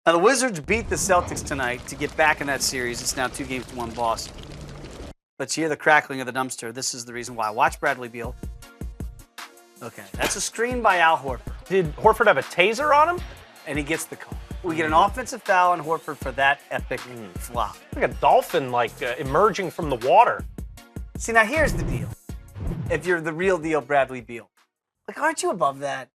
Now, the Wizards beat the Celtics tonight to get back in that series. It's now 2-1 Boston. But you hear the crackling of the dumpster. This is the reason why. Watch Bradley Beal. Okay, that's a screen by Al Horford. Did Horford have a taser on him? And he gets the call. We get an offensive foul on Horford for that epic flop. Like a dolphin, emerging from the water. See, now here's the deal. If you're the real deal Bradley Beal, aren't you above that?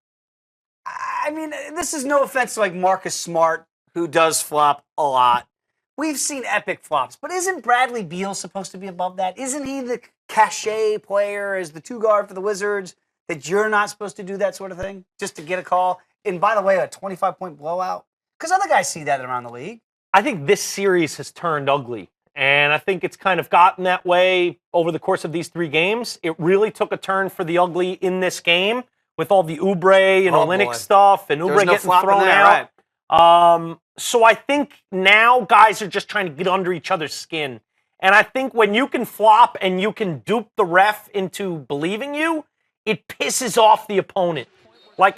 I mean, this is no offense to, Marcus Smart, who does flop a lot. We've seen epic flops, but isn't Bradley Beal supposed to be above that? Isn't he the cachet player as the two-guard for the Wizards that you're not supposed to do that sort of thing just to get a call? And by the way, a 25-point blowout? Because other guys see that around the league. I think this series has turned ugly, and I think it's kind of gotten that way over the course of these 3 games. It really took a turn for the ugly in this game with all the Oubre and Olynyk stuff and Oubre getting thrown out. Right. So I think now guys are just trying to get under each other's skin. And I think when you can flop and you can dupe the ref into believing you, it pisses off the opponent.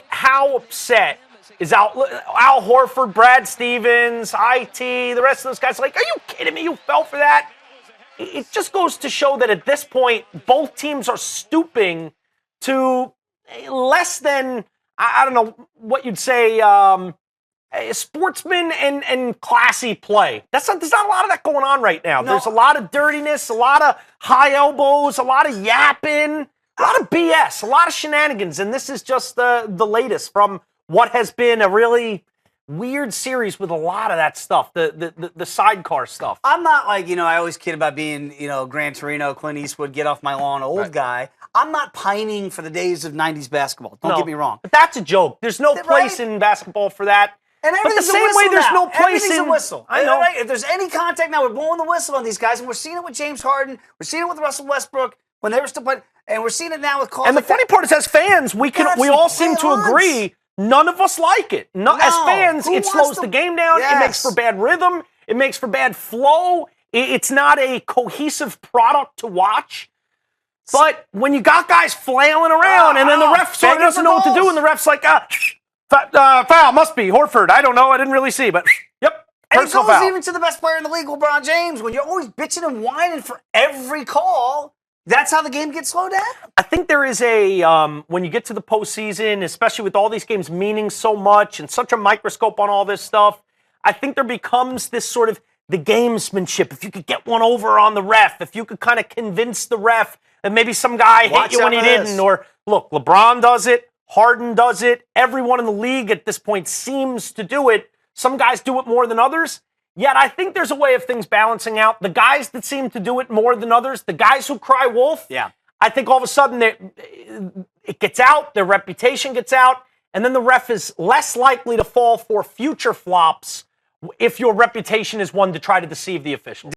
How upset is Al Horford, Brad Stevens, IT, the rest of those guys? Are you kidding me? You fell for that? It just goes to show that at this point, both teams are stooping to less than, I don't know what you'd say, sportsman and classy play. There's not a lot of that going on right now. No. There's a lot of dirtiness, a lot of high elbows, a lot of yapping, a lot of BS, a lot of shenanigans, and this is just the latest from what has been a really weird series with a lot of that stuff, the sidecar stuff. I'm not I always kid about being, Gran Torino, Clint Eastwood, get off my lawn, old guy. I'm not pining for the days of 90s basketball. Don't get me wrong. But that's a joke. There's no place in basketball for that. And but the same way there's no place in a whistle. I know. Right? If there's any contact now, we're blowing the whistle on these guys, and we're seeing it with James Harden. We're seeing it with Russell Westbrook when they were still playing, and we're seeing it now with calls. And the funny part is, as fans, we all seem to agree. None of us like it. As fans, it slows the game down. Yes. It makes for bad rhythm. It makes for bad flow. It's not a cohesive product to watch. But when you got guys flailing around, and then the ref sort of doesn't know what to do, and the ref's like, foul, must be Horford. I don't know. I didn't really see, but yep. And it goes even to the best player in the league, LeBron James. When you're always bitching and whining for every call, that's how the game gets slowed down. I think there is when you get to the postseason, especially with all these games meaning so much and such a microscope on all this stuff, I think there becomes this sort of the gamesmanship. If you could get one over on the ref, if you could kind of convince the ref that maybe some guy hit you when he didn't, or look, LeBron does it, Harden does it, everyone in the league at this point seems to do it. Some guys do it more than others. Yet I think there's a way of things balancing out. The guys that seem to do it more than others, the guys who cry wolf, I think all of a sudden it gets out, their reputation gets out, and then the ref is less likely to fall for future flops if your reputation is one to try to deceive the officials.